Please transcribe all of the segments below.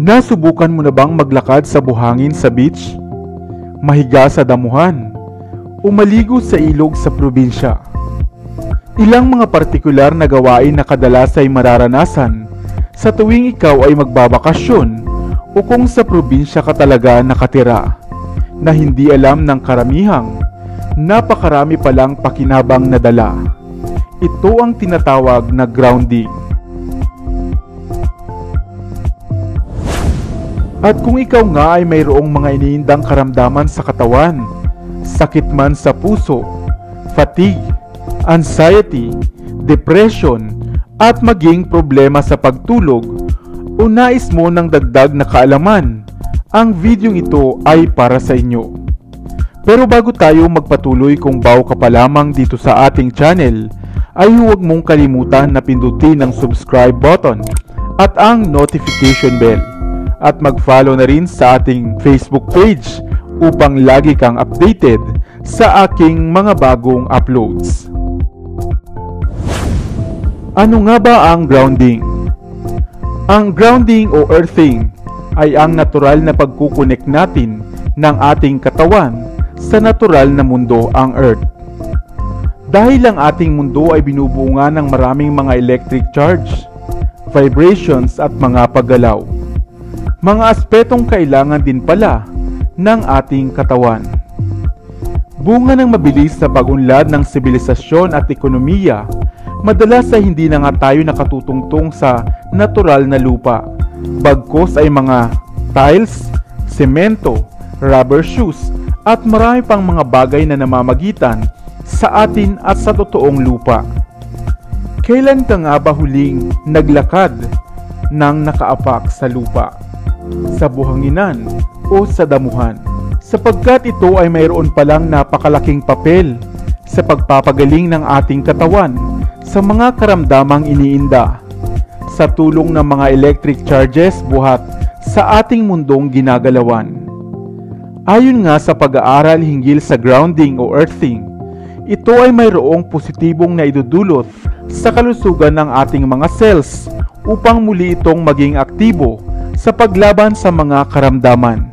Nasubukan mo na bang maglakad sa buhangin sa beach? Mahiga sa damuhan? O maligo sa ilog sa probinsya? Ilang mga partikular na gawain na kadalas ay mararanasan sa tuwing ikaw ay magbabakasyon o kung sa probinsya ka talaga nakatira, na hindi alam ng karamihang napakarami palang pakinabang na dala. Ito ang tinatawag na grounding. At kung ikaw nga ay mayroong mga iniindang karamdaman sa katawan, sakit man sa puso, fatigue, anxiety, depression, at maging problema sa pagtulog, o nais mo ng dagdag na kaalaman, ang videong ito ay para sa inyo. Pero bago tayo magpatuloy, kung bago ka pa lamang dito sa ating channel, ay huwag mong kalimutan na pindutin ang subscribe button at ang notification bell. At mag-follow na rin sa ating Facebook page upang lagi kang updated sa aking mga bagong uploads. Ano nga ba ang grounding? Ang grounding o earthing ay ang natural na pagkukonek natin ng ating katawan sa natural na mundo, ang earth. Dahil ang ating mundo ay binubuo nga ng maraming mga electric charge, vibrations at mga paggalaw. Mga aspetong kailangan din pala ng ating katawan. Bunga ng mabilis na pag-unlad ng sibilisasyon at ekonomiya, madalas ay hindi na nga tayo nakatutungtong sa natural na lupa. Bagkus ay mga tiles, semento, rubber shoes at marami pang mga bagay na namamagitan sa atin at sa totoong lupa. Kailan ka nga ba huling naglakad ng nakaapak sa lupa, sa buhanginan o sa damuhan? Sapagkat ito ay mayroon palang napakalaking papel sa pagpapagaling ng ating katawan sa mga karamdamang iniinda, sa tulong ng mga electric charges buhat sa ating mundong ginagalawan. Ayon nga sa pag-aaral hinggil sa grounding o earthing, ito ay mayroong positibong naidudulot sa kalusugan ng ating mga cells upang muli itong maging aktibo sa paglaban sa mga karamdaman.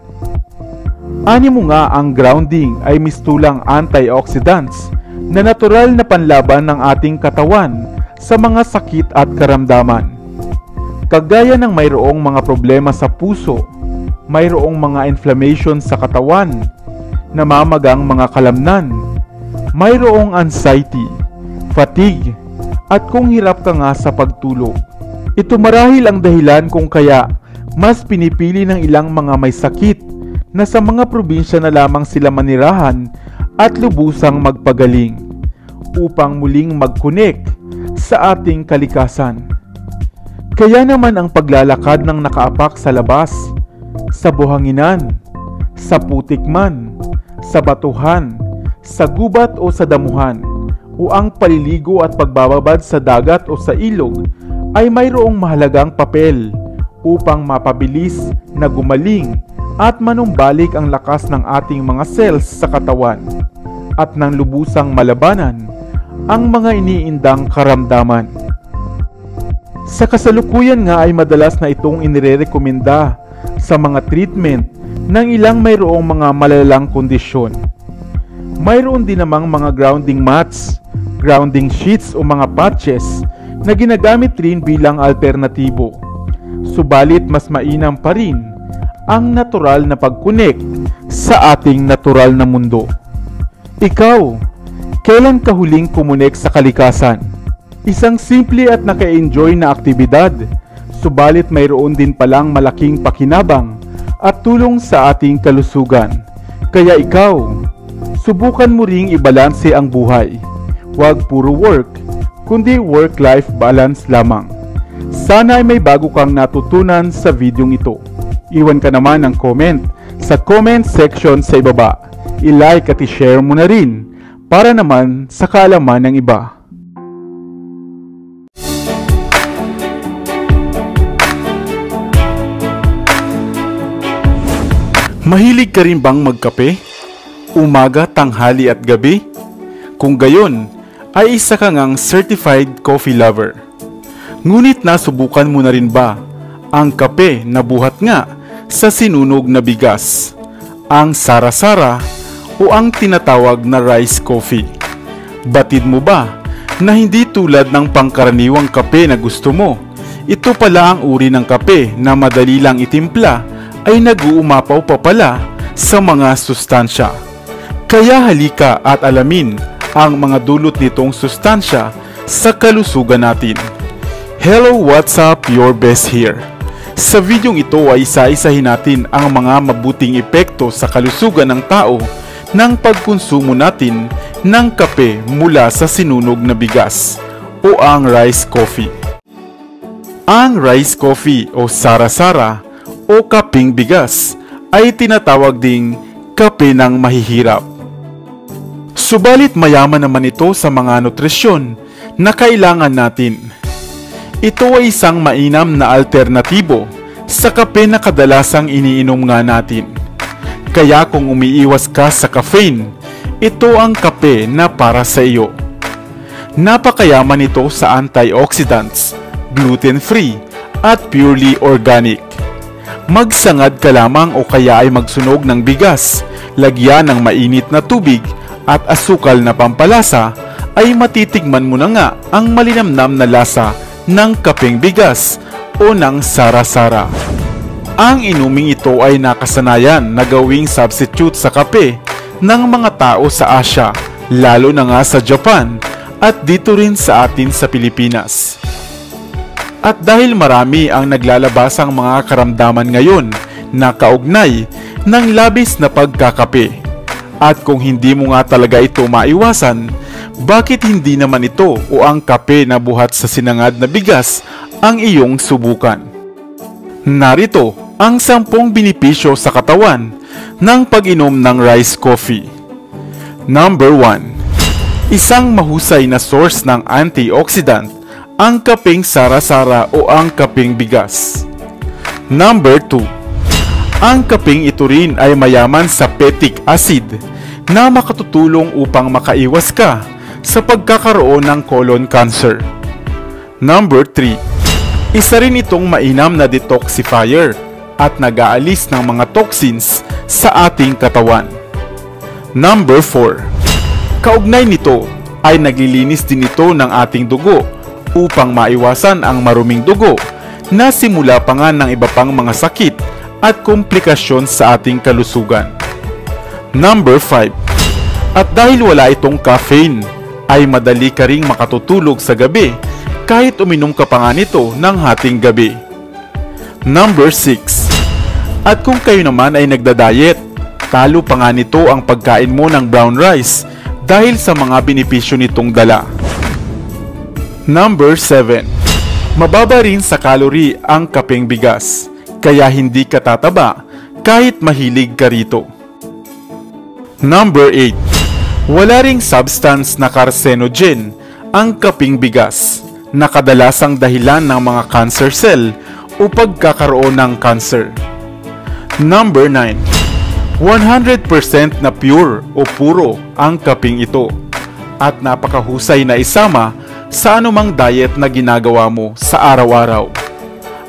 Ani mo nga, ang grounding ay mistulang antioxidants na natural na panlaban ng ating katawan sa mga sakit at karamdaman. Kagaya ng mayroong mga problema sa puso, mayroong mga inflammation sa katawan, namamagang mga kalamnan, mayroong anxiety, fatigue, at kung hirap ka nga sa pagtulog. Ito marahil ang dahilan kung kaya mas pinipili ng ilang mga may sakit na sa mga probinsya na lamang sila manirahan at lubusang magpagaling upang muling mag-connect sa ating kalikasan. Kaya naman ang paglalakad ng nakaapak sa labas, sa buhanginan, sa putik man, sa batuhan, sa gubat o sa damuhan, o ang paliligo at pagbababad sa dagat o sa ilog ay mayroong mahalagang papel upang mapabilis na gumaling at manumbalik ang lakas ng ating mga cells sa katawan at nang lubusang malabanan ang mga iniindang karamdaman. Sa kasalukuyan nga ay madalas na itong inirerekomenda sa mga treatment ng ilang mayroong mga malalang kondisyon. Mayroon din namang mga grounding mats, grounding sheets o mga patches na ginagamit rin bilang alternatibo. Subalit mas mainam pa rin ang natural na pag-connect sa ating natural na mundo. Ikaw, kailan ka huling kumonek sa kalikasan? Isang simple at naka-enjoy na aktibidad, subalit mayroon din palang malaking pakinabang at tulong sa ating kalusugan. Kaya ikaw, subukan mo ring ibalanse ang buhay. Huwag puro work, kundi work-life balance lamang. Sana ay may bago kang natutunan sa videong ito. Iwan ka naman ng comment sa comment section sa ibaba. I-like at i-share mo na rin para naman sa kaalaman ng iba. Mahilig ka rin bang magkape? Umaga, tanghali at gabi? Kung gayon, ay isa ka ngang certified coffee lover. Ngunit nasubukan mo na rin ba ang kape na buhat nga sa sinunog na bigas, ang sara-sara o ang tinatawag na rice coffee. Batid mo ba na hindi tulad ng pangkaraniwang kape na gusto mo, ito pala ang uri ng kape na madali lang itimpla ay nag-uumapaw pa pala sa mga sustansya. Kaya halika at alamin ang mga dulot nitong sustansya sa kalusugan natin. Hello, what's up? Your best here. Sa videong ito ay isa-isahin natin ang mga mabuting epekto sa kalusugan ng tao ng pagkonsumo natin ng kape mula sa sinunog na bigas o ang rice coffee. Ang rice coffee o sara-sara o kapeng bigas ay tinatawag ding kape ng mahihirap. Subalit mayaman naman ito sa mga nutrisyon na kailangan natin. Ito ay isang mainam na alternatibo sa kape na kadalasang iniinom nga natin. Kaya kung umiiwas ka sa caffeine, ito ang kape na para sa iyo. Napakayaman ito sa antioxidants, gluten-free at purely organic. Magsangad ka lamang o kaya ay magsunog ng bigas, lagyan ng mainit na tubig at asukal na pampalasa, ay matitikman mo na nga ang malinamnam na lasa ng kapeng bigas o ng sara-sara. Ang inuming ito ay nakasanayan na gawing substitute sa kape ng mga tao sa Asia, lalo na nga sa Japan at dito rin sa atin sa Pilipinas. At dahil marami ang naglalabasang mga karamdaman ngayon na kaugnay ng labis na pagkakape, at kung hindi mo nga talaga ito maiwasan, bakit hindi naman ito o ang kape na buhat sa sinangad na bigas ang iyong subukan? Narito ang 10 benepisyo sa katawan ng pag-inom ng rice coffee. Number 1. Isang mahusay na source ng antioxidant ang kapeng sara-sara o ang kapeng bigas. Number 2. Ang kapeng ito rin ay mayaman sa pectic acid na makatutulong upang makaiwas ka sa pagkakaroon ng colon cancer. Number 3. Isa rin itong mainam na detoxifier at nag-aalis ng mga toxins sa ating katawan. Number 4. Kaugnay nito ay naglilinis din ito ng ating dugo upang maiwasan ang maruming dugo na simula pa nga ng iba pang mga sakit at komplikasyon sa ating kalusugan. Number 5. At dahil wala itong caffeine, ay madali ka ring makatutulog sa gabi kahit uminom ka pa nga nito ng hating gabi. Number 6. At kung kayo naman ay nagda-diet, talo pa nga nito ang pagkain mo ng brown rice dahil sa mga benepisyo nitong dala. Number 7. Mababa rin sa calorie ang kapeng bigas, kaya hindi ka tataba kahit mahilig ka rito. Number 8. Wala ring substance na carcinogen ang kapeng bigas, na kadalasang dahilan ng mga cancer cell o pagkakaroon ng cancer. Number 9. 100% na pure o puro ang kapeng ito at napakahusay na isama sa anumang diet na ginagawa mo sa araw-araw.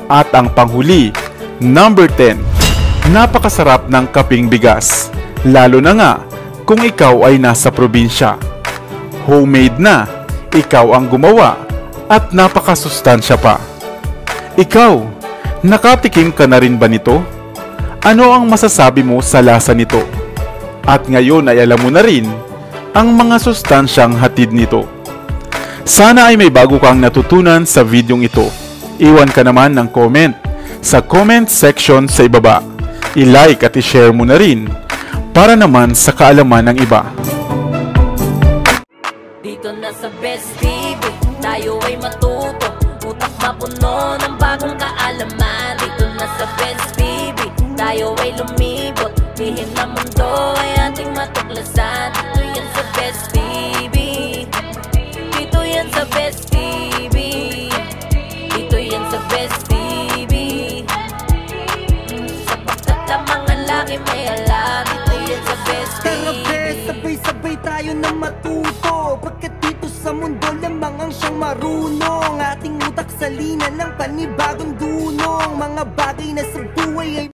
At ang panghuli, number 10. Napakasarap ng kapeng bigas, lalo na nga kung ikaw ay nasa probinsya. Homemade na, ikaw ang gumawa at napakasustansya pa. Ikaw, nakatikim ka na rin ba nito? Ano ang masasabi mo sa lasa nito? At ngayon ay alam mo na rin ang mga sustansyang hatid nito. Sana ay may bago kang natutunan sa videong ito. Iwan ka naman ng comment sa comment section sa ibaba. I-like at i-share mo na rin para naman sa kaalaman ng iba. Dito na sa Best TV, tayo ay matuto, utak mapuno ng bagong kaalaman. Dito na sa Best TV, tayo ay lumibot, lihim na mundo ay ating matuklasan. Dito yan sa Best TV, dito yan sa Best TV, dito yan sa Best TV. Sapagkat lamang ang laki may alam, dito yan sa Best TV. Tara bes, sabay-sabay tayo na matuto, pagkat dito sa mundo lamang ang siyang marunong. Ating utak sa Salina ng panibagong dunong. Mga bagay na sa buhay ay